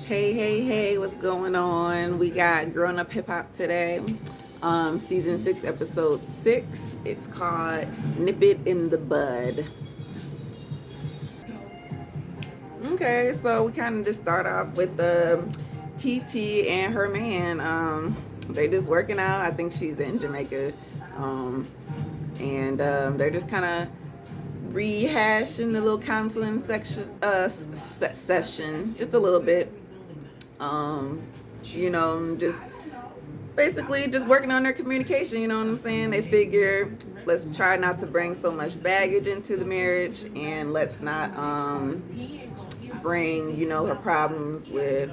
Hey, what's going on? We got Growing Up Hip Hop today, season 6, episode 6. It's called Nip It in the Bud. Okay, so we kind of just start off with TT and her man. They just working out. I think she's in Jamaica. Um, and they're just kind of rehashing the little counseling session just a little bit. Um, just basically just working on their communication. You know what I'm saying? They figure, let's try not to bring so much baggage into the marriage, and let's not bring her problems with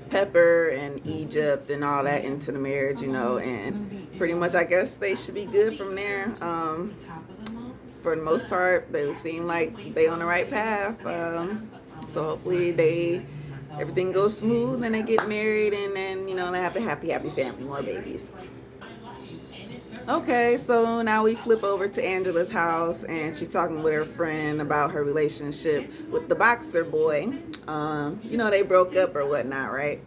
Pepper and Egypt and all that into the marriage. And pretty much I guess they should be good from there. For the most part, they seem like they on the right path. So hopefully everything goes smooth and they get married, and then they have a happy family, more babies. Okay, so now we flip over to Angela's house, and she's talking with her friend about her relationship with the boxer boy. They broke up or whatnot, right?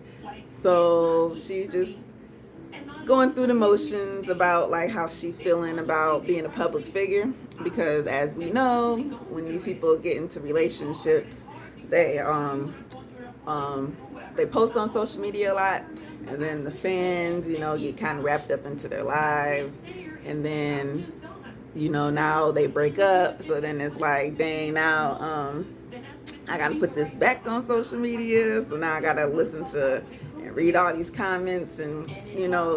So she's just going through the motions about like how she feeling about being a public figure, because as we know, when these people get into relationships, they post on social media a lot, and then the fans, get kind of wrapped up into their lives, and then, now they break up, so then it's like, dang, now I gotta put this back on social media, so now I gotta listen to and read all these comments and,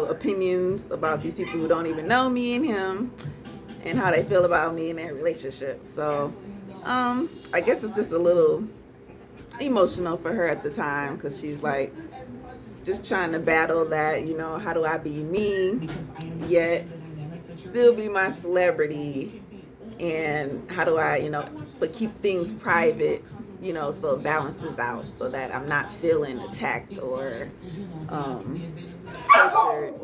opinions about these people who don't even know me and him, and how they feel about me and their relationship. So, I guess it's just a little emotional for her at the time, because she's like just trying to battle that, how do I be me yet still be my celebrity, and how do I, but keep things private, so it balances out, so that I'm not feeling attacked or pressured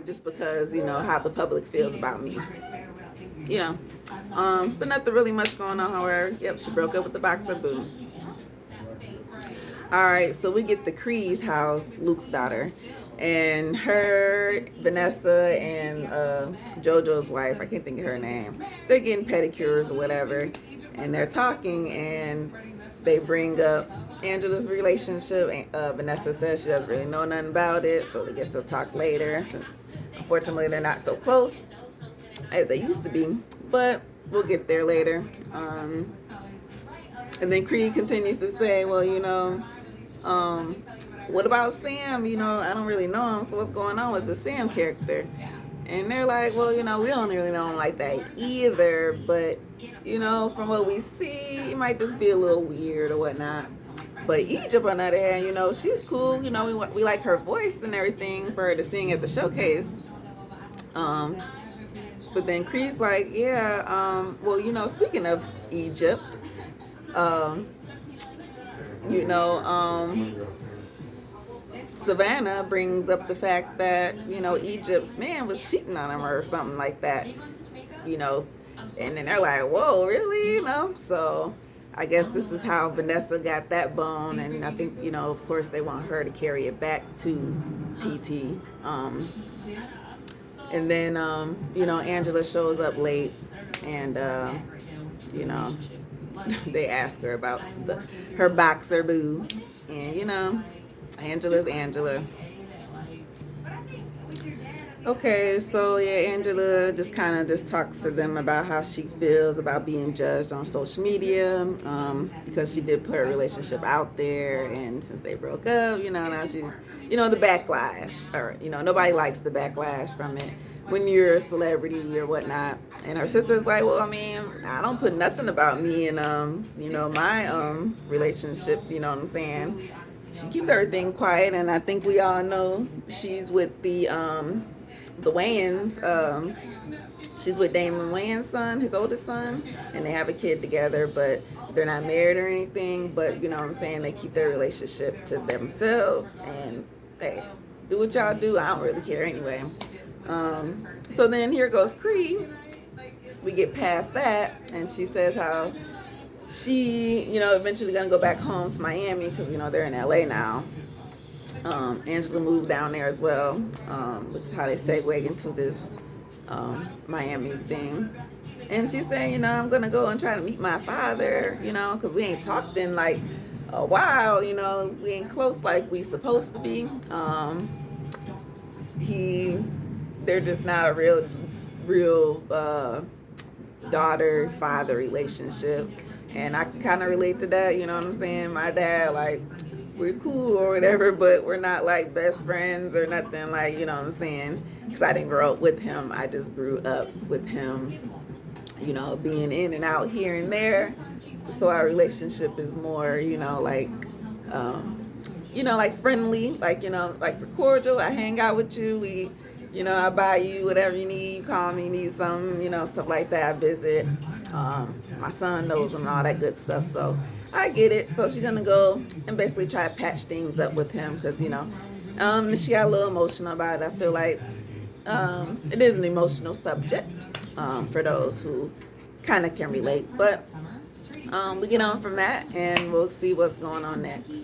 just because, how the public feels about me. But nothing really much going on. However, yep, she broke up with the boxer boo. All right, so we get to Cree's house, Luke's daughter, and her, Vanessa, and JoJo's wife, I can't think of her name, they're getting pedicures or whatever, and they're talking, and they bring up Angela's relationship. Vanessa says she doesn't really know nothing about it, so they guess they'll talk later, since unfortunately they're not so close as they used to be, but we'll get there later. And then Creed continues to say, well, what about Sam? I don't really know him, so what's going on with the Sam character? And they're like, well, we don't really know him like that either, but, from what we see, he might just be a little weird or whatnot. But Egypt, on the other hand, she's cool. We like her voice and everything for her to sing at the showcase. But then Creed's like, yeah, well, speaking of Egypt, Savannah brings up the fact that, Egypt's man was cheating on him or something like that, and then they're like, whoa, really? So I guess this is how Vanessa got that bone, and I think, of course they want her to carry it back to TT. And then, Angela shows up late, and, they ask her about her boxer boo, and Angela's Angela. Okay, so yeah, Angela just kind of just talks to them about how she feels about being judged on social media, because she did put her relationship out there, and since they broke up, now she's, the backlash, or nobody likes the backlash from it when you're a celebrity or whatnot. And her sister's like, well, I mean, I don't put nothing about me in my relationships, you know what I'm saying? She keeps everything quiet, and I think we all know she's with the Wayans. She's with Damon Wayans' son, his oldest son, and they have a kid together, but they're not married or anything. But you know what I'm saying, they keep their relationship to themselves, and hey, do what y'all do. I don't really care anyway. So then here goes Cree. We get past that, and she says how she, eventually gonna go back home to Miami, because they're in LA now. Angela moved down there as well, which is how they segue into this Miami thing. And she's saying, I'm gonna go and try to meet my father, because we ain't talked in like a while, we ain't close like we supposed to be. They're just not a real daughter father relationship, and I can kind of relate to that. You know what I'm saying? My dad, like, we're cool or whatever, but we're not like best friends or nothing, like, you know what I'm saying? Because I didn't grow up with him. I just grew up with him, being in and out here and there. So our relationship is more, like friendly, like, like we're cordial. I hang out with you. I buy you whatever you need. You call me, you need something, stuff like that. I visit. My son knows him and all that good stuff. So I get it. So she's going to go and basically try to patch things up with him because, she got a little emotional about it. I feel like it is an emotional subject for those who kind of can relate. But we get on from that and we'll see what's going on next.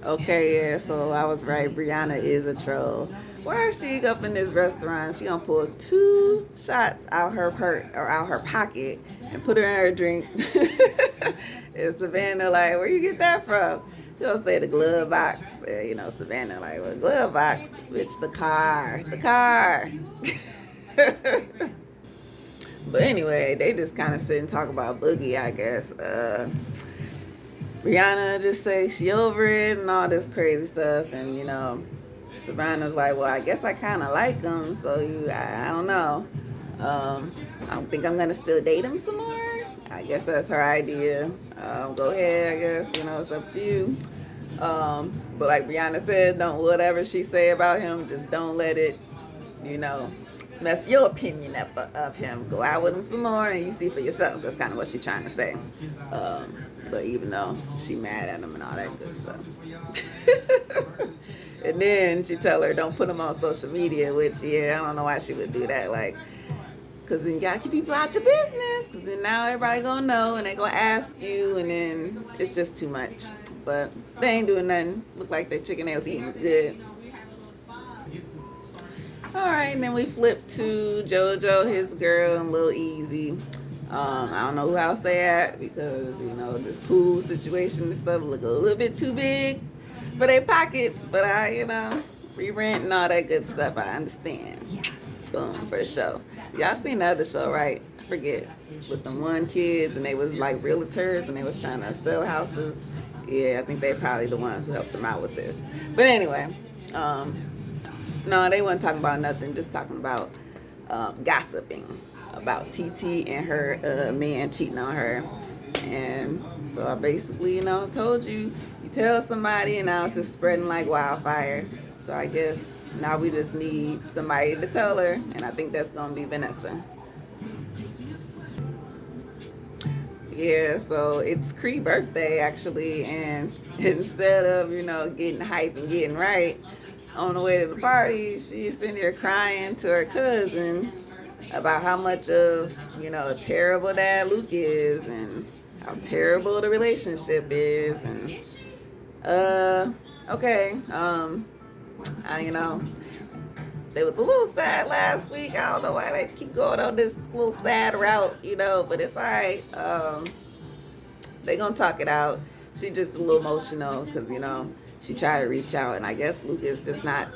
Okay, yeah, so I was right. Brianna is a troll. Why is she up in this restaurant? She gonna pull 2 shots out her pocket and put her in her drink. And Savannah like, where you get that from? She'll say the glove box. Savannah like, well, glove box, bitch, the car. But anyway, they just kind of sit and talk about Boogie, I guess. Rihanna just say she over it and all this crazy stuff, and Savannah's like, well, I guess I kind of like him, so I don't know. I don't think I'm gonna still date him some more. I guess that's her idea. Go ahead, I guess, it's up to you. But like Rihanna said, don't whatever she say about him, just don't let it, mess your opinion up of him. Go out with him some more and you see for yourself. That's kind of what she's trying to say. But even though she mad at him and all that good stuff. And then she tell her don't put him on social media, which, I don't know why she would do that. Like, because then you got to keep people out your business. Because then now everybody going to know and they going to ask you. And then it's just too much. But they ain't doing nothing. Look like their chicken they was eating was good. All right, and then we flip to JoJo, his girl, and Lil Easy. I don't know who house they at because, this pool situation and stuff look a little bit too big for their pockets. But re-rent and all that good stuff, I understand. Boom, for the show. Y'all seen the other show, right? I forget. With them one kids and they was like realtors and they was trying to sell houses. Yeah, I think they probably the ones who helped them out with this. But anyway, no, they weren't talking about nothing, just talking about gossiping about TT and her man cheating on her. And so I basically, told you tell somebody and now it's just spreading like wildfire. So I guess now we just need somebody to tell her, and I think that's going to be Vanessa. Yeah, so it's Cree's birthday actually, and instead of, getting hype and getting right, on the way to the party, she's sitting there crying to her cousin about how much of, terrible dad Luke is and how terrible the relationship is. And, okay, they was a little sad last week. I don't know why they keep going on this little sad route, but it's all right. They gonna talk it out. She just a little emotional because, she tried to reach out, and I guess Luke is just not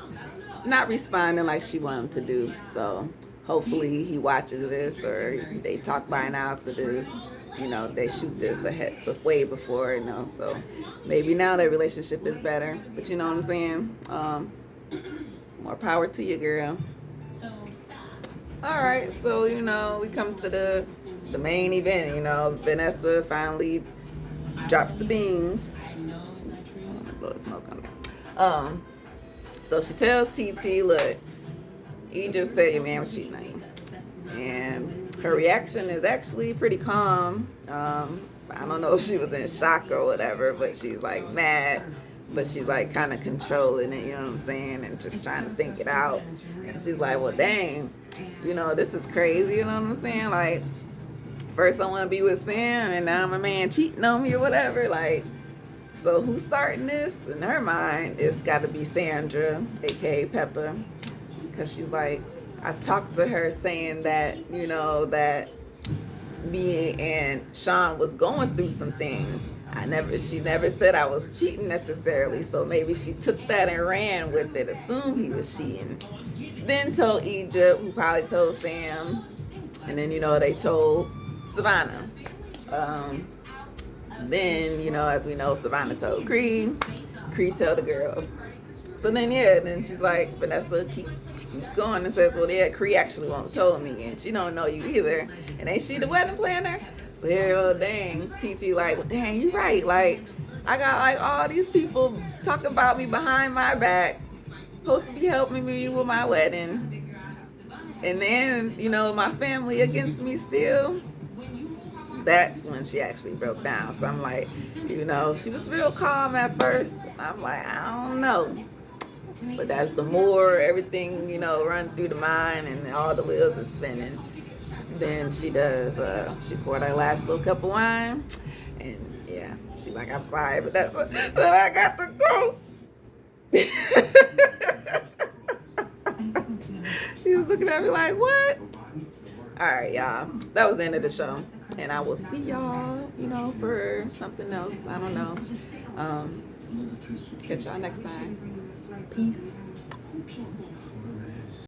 responding like she wanted him to do. So hopefully he watches this or they talk by now because it is, they shoot this way before, so maybe now their relationship is better. But you know what I'm saying? More power to you, girl. All right, so, we come to the main event, Vanessa finally drops the beans. Blow the smoke on it. So she tells TT, look, he just said your man was cheating on you. And her reaction is actually pretty calm. I don't know if she was in shock or whatever, but she's like mad, but she's like kind of controlling it, you know what I'm saying, and just trying to think it out. And she's like, well, dang, this is crazy, you know what I'm saying? Like, first I want to be with Sam, and now my man cheating on me or whatever. Like, So who's starting this? In her mind, it's got to be Sandra, aka Pepper, because she's like, I talked to her saying that, that me and Sean was going through some things. She never said I was cheating necessarily, so maybe she took that and ran with it, assumed he was cheating. Then told Egypt, who probably told Sam, and then they told Savannah. Then as we know, Savannah told Creed. Creed told the girls. So then she's like, Vanessa keeps going and says, well, yeah, Cree actually won't told me, and she don't know you either, and ain't she the wedding planner? So here, dang, TT like, well, dang, you right, like, I got like all these people talking about me behind my back, supposed to be helping me with my wedding, and then my family against me still. That's when she actually broke down. So I'm like, she was real calm at first. I'm like, I don't know. But that's the more everything, run through the mind and all the wheels are spinning. Then she does, she poured her last little cup of wine. And yeah, she's like, I'm sorry, but I got to go. He was looking at me like, what? All right, y'all. That was the end of the show. And I will see y'all, for something else. I don't know. Catch y'all next time. Peace.